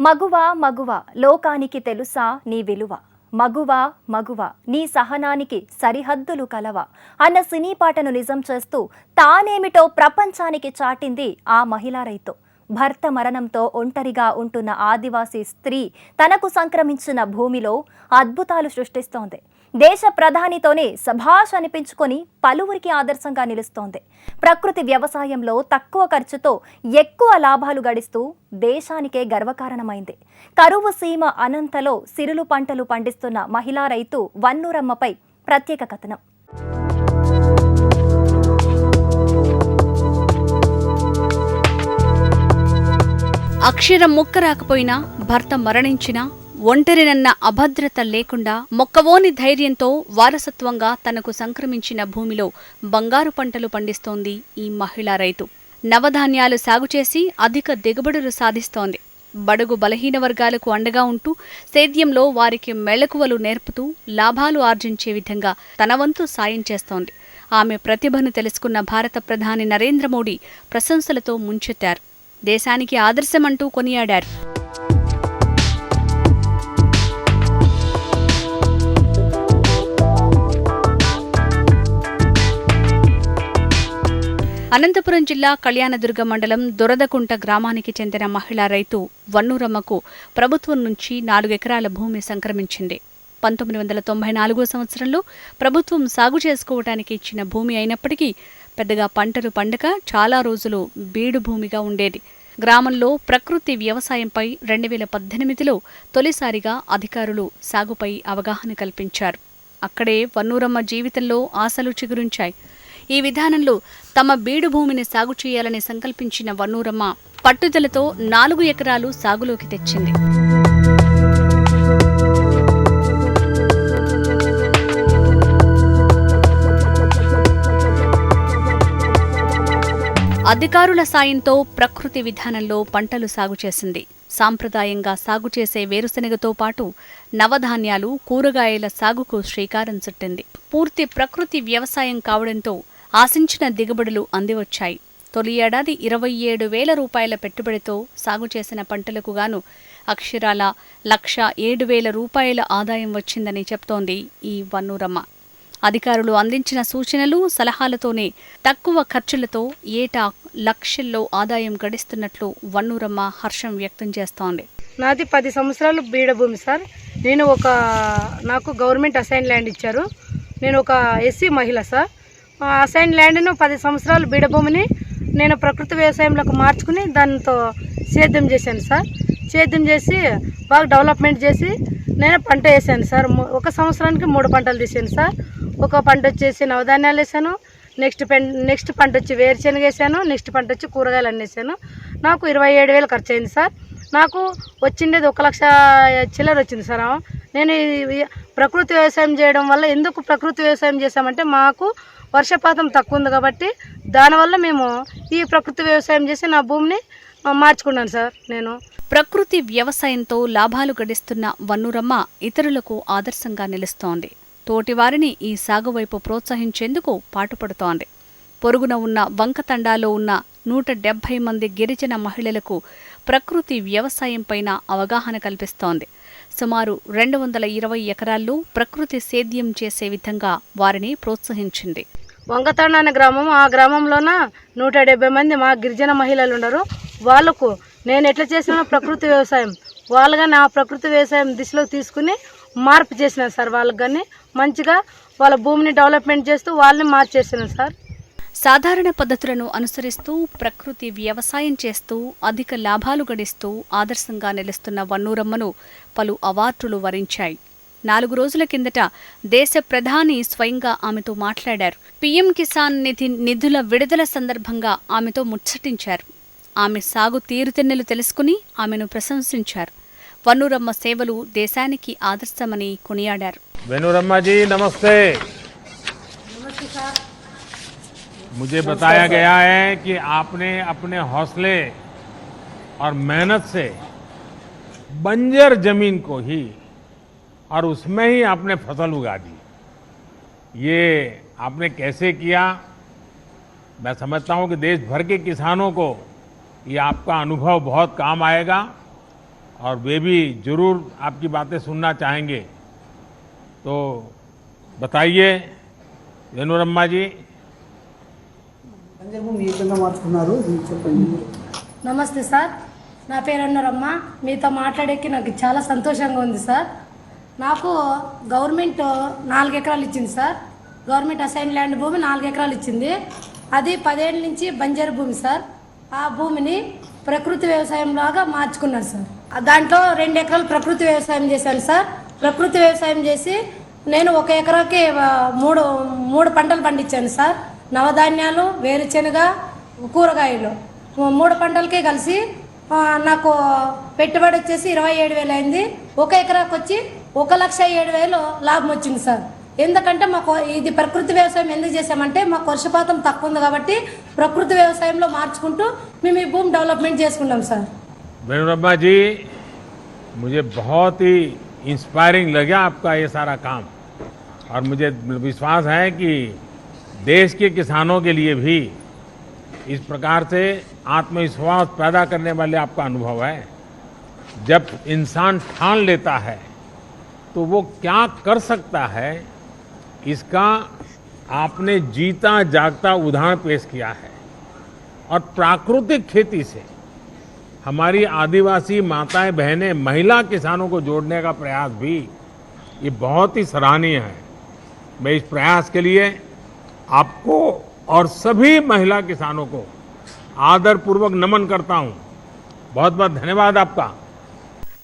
మగువ మగువ లోకానికి తెలుసా నీ విలువ మగువ మగువ నీ సహనానికి సరిహద్దులు కలవ అన్న సినీ పాటను నిజం చేస్తూ తానేమిటో ప్రపంచానికి చాటింది ఆ మహిళా రైతు. భర్త మరణంతో ఒంటరిగా ఉంటున్న ఆదివాసీ స్త్రీ తనకు సంక్రమించిన భూమిలో అద్భుతాలు సృష్టిస్తోంది. దేశ ప్రధానితోనే సభాష్ అనిపించుకొని పలువురికి ఆదర్శంగా నిలుస్తోంది. ప్రకృతి వ్యవసాయంలో తక్కువ ఖర్చుతో ఎక్కువ లాభాలు గడిస్తూ దేశానికే గర్వకారణమైంది. కరువు సీమ అనంతలో సిరులు పంటలు పండిస్తున్న మహిళా రైతు వన్నూరమ్మపై ప్రత్యేక కథనం. అక్షరం ముక్క రాకపోయినా, భర్త మరణించినా, ఒంటరినన్న అభద్రత లేకుండా మొక్కవోని ధైర్యంతో వారసత్వంగా తనకు సంక్రమించిన భూమిలో బంగారు పంటలు పండిస్తోంది ఈ మహిళా రైతు. నవధాన్యాలు సాగు చేసి అధిక దిగుబడులు సాధిస్తోంది. బడుగు బలహీన వర్గాలకు అండగా ఉంటూ సేద్యంలో వారికి మెళకువలు నేర్పుతూ లాభాలు ఆర్జించే విధంగా తన వంతు సాయం చేస్తోంది. ఆమె ప్రతిభను తెలుసుకున్న భారత ప్రధాని నరేంద్ర మోడీ ప్రశంసలతో ముంచెత్తారు. దేశానికి ఆదర్శమంటూ కొనియాడారు. అనంతపురం జిల్లా కళ్యాణదుర్గ మండలం దొరదకుంట గ్రామానికి చెందిన మహిళా రైతు వన్నూరమ్మకు ప్రభుత్వం నుంచి 4 ఎకరాల భూమి సంక్రమించింది. 1994 సంవత్సరంలో ప్రభుత్వం సాగు చేసుకోవటానికి ఇచ్చిన భూమి అయినప్పటికీ పెద్దగా పంటలు పండక చాలా రోజులు బీడు భూమిగా ఉండేది. గ్రామంలో ప్రకృతి వ్యవసాయంపై 2018లో తొలిసారిగా అధికారులు సాగుపై అవగాహన కల్పించారు. అక్కడే వన్నూరమ్మ జీవితంలో ఆశలు చిగురించాయి. ఈ విధానంలో తమ బీడు భూమిని సాగు చేయాలని సంకల్పించిన వన్నూరమ్మ పట్టుదలతో 4 ఎకరాలు సాగులోకి తెచ్చింది. అధికారుల సాయంతో ప్రకృతి విధానంలో పంటలు సాగు చేసింది. సాంప్రదాయంగా సాగు చేసే వేరుశెనగతో పాటు నవధాన్యాలు, కూరగాయల సాగుకు శ్రీకారం చుట్టింది. పూర్తి ప్రకృతి వ్యవసాయం కావడంతో ఆశించిన దిగుబడులు అందివచ్చాయి. తొలి ఏడాది 27,000 రూపాయల పెట్టుబడితో సాగు చేసిన పంటలకు గాను అక్షరాల 1,07,000 రూపాయల ఆదాయం వచ్చిందని చెప్తోంది ఈ వన్నూరమ్మ. అధికారులు అందించిన సూచనలు, సలహాలతోనే తక్కువ ఖర్చులతో ఏటా లక్షల్లో ఆదాయం గడిస్తున్నట్లు వన్నూరమ్మ హర్షం వ్యక్తం చేస్తోంది. నాది 10 సంవత్సరాలు బీడభూమి సార్. నాకు గవర్నమెంట్ అసైన్ ల్యాండ్ ఇచ్చారు. నేను ఒక ఎస్సీ మహిళ సార్. అసైన్ ల్యాండ్ను 10 సంవత్సరాలు బీడభూమిని నేను ప్రకృతి వ్యవసాయంలోకి మార్చుకుని దాంతో సేద్యం చేశాను సార్. సేద్యం చేసి బాగా డెవలప్మెంట్ చేసి నేను పంట వేసాను సార్. ఒక సంవత్సరానికి 3 పంటలు తీసాను సార్. ఒక పంట వచ్చేసి నవధాన్యాలు వేసాను, నెక్స్ట్ పంట వచ్చి వేరుశెనగ వేసాను, నెక్స్ట్ పంట వచ్చి కూరగాయలు అన్నీ వేసాను. నాకు 27,000 ఖర్చు అయింది సార్. నాకు వచ్చిండేది 1,00,000 చిల్లర వచ్చింది సార్. నేను ప్రకృతి వ్యవసాయం చేయడం వల్ల ఎందుకు ప్రకృతి వ్యవసాయం చేసామంటే మాకు వర్షపాతం తక్కువ ఉంది కాబట్టి దానివల్ల మేము ఈ ప్రకృతి వ్యవసాయం చేసి నా భూమిని మార్చుకున్నాను సార్. నేను ప్రకృతి వ్యవసాయంతో లాభాలు గడిస్తున్న వన్నూరమ్మ ఇతరులకు ఆదర్శంగా నిలుస్తోంది. తోటివారిని ఈ సాగు వైపు ప్రోత్సహించేందుకు పాటుపడుతోంది. పొరుగున ఉన్న వంకతండాలో ఉన్న 170 మంది గిరిజన మహిళలకు ప్రకృతి వ్యవసాయంపైన అవగాహన కల్పిస్తోంది. సుమారు 220 ఎకరాల్లో ప్రకృతి సేద్యం చేసే విధంగా వారిని ప్రోత్సహించింది. వంకతండ అనే గ్రామం, ఆ గ్రామంలోన 170 మంది మా గిరిజన మహిళలు ఉన్నారు. వాళ్ళకు నేను ఎట్లా చేసిన ప్రకృతి వ్యవసాయం వాళ్ళగా నా ప్రకృతి వ్యవసాయం దిశలో తీసుకుని మార్పు చేసినాను సార్. వాళ్ళకి కానీ మంచిగా వాళ్ళ భూమిని డెవలప్మెంట్ చేస్తూ వాళ్ళని మార్చేసినాను సార్. సాధారణ పద్ధతులను అనుసరిస్తూ ప్రకృతి వ్యవసాయం చేస్తూ అధిక లాభాలు గడిస్తూ ఆదర్శంగా నిలుస్తున్న వన్నూరమ్మను పలు అవార్డులు వరించాయి. 4 రోజుల కిందట దేశ ప్రధాని స్వయంగా ఆమెతో మాట్లాడారు. పీఎం కిసాన్ నిధి నిధుల విడుదల సందర్భంగా ఆమెతో ముచ్చటించారు. ఆమె సాగు తీరుతెన్నులు తెలుసుకుని ఆమెను ప్రశంసించారు. వన్నూరమ్మ సేవలు దేశానికి ఆదర్శమని కొనియాడారు. वनूरम्मा जी नमस्ते। नमस्ते सर। मुझे बताया गया है कि आपने अपने हौसले और मेहनत से बंजर जमीन को ही और उसमें ही आपने फसल उगा दी। ये आपने कैसे किया? मैं समझता हूं कि देश भर के किसानों को ये आपका अनुभव बहुत काम आएगा और वे भी जरूर आपकी बातें सुनना चाहेंगे। तो बताइए वेणुरम्मा जी। నమస్తే సార్, నా పేరు అన్నరమ్మ. మీతో మాట్లాడేకి నాకు చాలా సంతోషంగా ఉంది సార్. నాకు గవర్నమెంట్ 4 ఎకరాలు ఇచ్చింది సార్. గవర్నమెంట్ అసైన్ ల్యాండ్ భూమి 4 ఎకరాలు ఇచ్చింది. అది 10 ఏళ్ళ నుంచి బంజరు భూమి సార్. ఆ భూమిని ప్రకృతి వ్యవసాయం లాగా మార్చుకున్నారు సార్. దాంట్లో 2 ఎకరాలు ప్రకృతి వ్యవసాయం చేశాను సార్. ప్రకృతి వ్యవసాయం చేసి నేను 1 ఎకరాకి 3 పంటలు పండించాను సార్. నవధాన్యాలు, వేరుశెనగ, కూరగాయలు 3 పంటలకే కలిసి నాకు పెట్టుబడి వచ్చేసి 27,000 అయింది. 1 ఎకరాకి వచ్చి 1,07,000 లాభం వచ్చింది సార్. ఎందుకంటే మాకు ఇది ప్రకృతి వ్యవసాయం ఎందుకు చేసామంటే మాకు వర్షపాతం తక్కువ ఉంది కాబట్టి ప్రకృతి వ్యవసాయంలో మార్చుకుంటూ మేము ఈ భూమి డెవలప్మెంట్ చేసుకుంటాం సార్. वेणुरम्मा जी, मुझे बहुत ही इंस्पायरिंग लगा आपका ये सारा काम, और मुझे विश्वास है कि देश के किसानों के लिए भी इस प्रकार से आत्मविश्वास पैदा करने वाले आपका अनुभव है। जब इंसान ठान लेता है तो वो क्या कर सकता है, इसका आपने जीता जागता उदाहरण पेश किया है। और प्राकृतिक खेती से हमारी आदिवासी माताएं बहनें, महिला किसानों को जोड़ने का प्रयास भी ये बहुत ही सराहनीय है। मैं इस प्रयास के लिए आपको और सभी महिला किसानों को आदरपूर्वक नमन करता हूं। बहुत बहुत धन्यवाद आपका।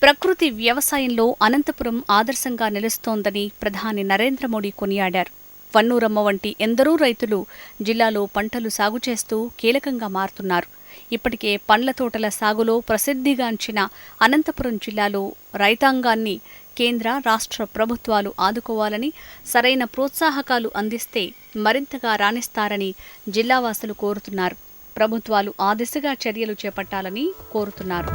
ప్రకృతి వ్యవసాయంలో అనంతపురం ఆదర్శంగా నిలుస్తోందని ప్రధాని నరేంద్ర మోడీ కొనియాడారు. వన్నూరమ్మ వంటి ఎందరో రైతులు జిల్లాలో పంటలు సాగు చేస్తూ కీలకంగా మారుతున్నారు. ఇప్పటికే పండ్ల తోటల సాగులో ప్రసిద్ధిగాంచిన అనంతపురం జిల్లాలో రైతాంగాన్ని కేంద్ర, రాష్ట్ర ప్రభుత్వాలు ఆదుకోవాలని, సరైన ప్రోత్సాహకాలు అందిస్తే మరింతగా రాణిస్తారని జిల్లావాసులు కోరుతున్నారు. ప్రభుత్వాలు ఆ దిశగా చర్యలు చేపట్టాలని కోరుతున్నారు.